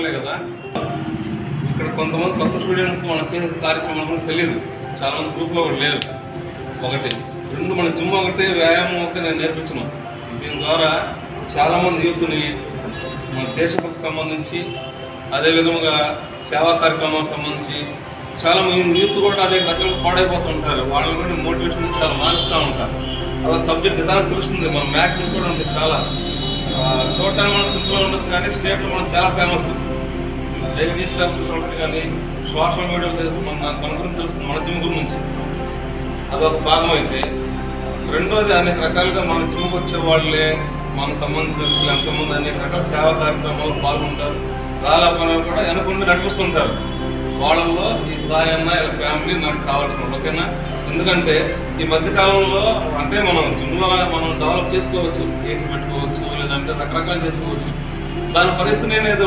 కదా ఇక్కడ కొంతమంది కొత్త స్టూడెంట్స్ మనం చేసే కార్యక్రమాలు తెలియదు, చాలా మంది గ్రూప్లో కూడా లేదు. ఒకటి రెండు, మన జిమ్ ఒకటి, వ్యాయామం ఒకటి నేను నేర్పించినాను. దీని ద్వారా చాలామంది యూత్ని మన దేశభక్తికి సంబంధించి, అదేవిధంగా సేవా కార్యక్రమాలకు సంబంధించి చాలామంది యూత్ కూడా అనేక రకాలుగా పాడైపోతుంటారు. వాళ్ళని కూడా మోటివేషన్ చాలా మారుస్తూ ఉంటారు. అలా సబ్జెక్ట్ విధానం తెలుస్తుంది. మన మ్యాగజైన్స్ కూడా ఉంటాయి చాలా. చూడటానికి మనం సింపుల్గా ఉండొచ్చు, కానీ స్టేట్లో మనం చాలా ఫేమస్. డైలీ న్యూస్ పేపర్స్ ఒకటి కానీ సోషల్ మీడియా మన గురించి తెలుస్తుంది, మన జిమ్ గురించి. అదొక భాగం అయితే, రెండోది అనేక రకాలుగా మన జిమ్కి వచ్చే వాళ్ళే మన సంబంధించిన వ్యక్తులు ఎంతోమంది అనేక రకాల సేవా కార్యక్రమాలు పాల్గొంటారు. చాలా పనులు కూడా వెనకుండి నడిపిస్తుంటారు. వాళ్ళల్లో ఈ సాయన్న ఇలా ఫ్యామిలీ నాకు కావాల్సిన, ఓకేనా? ఎందుకంటే ఈ మధ్యకాలంలో అంటే మనం జిమ్లో మనం డెవలప్ చేసుకోవచ్చు, కేసు పెట్టుకోవచ్చు, లేదంటే రకరకాలు చేసుకోవచ్చు. దాని పరిస్థితి నేను ఏదో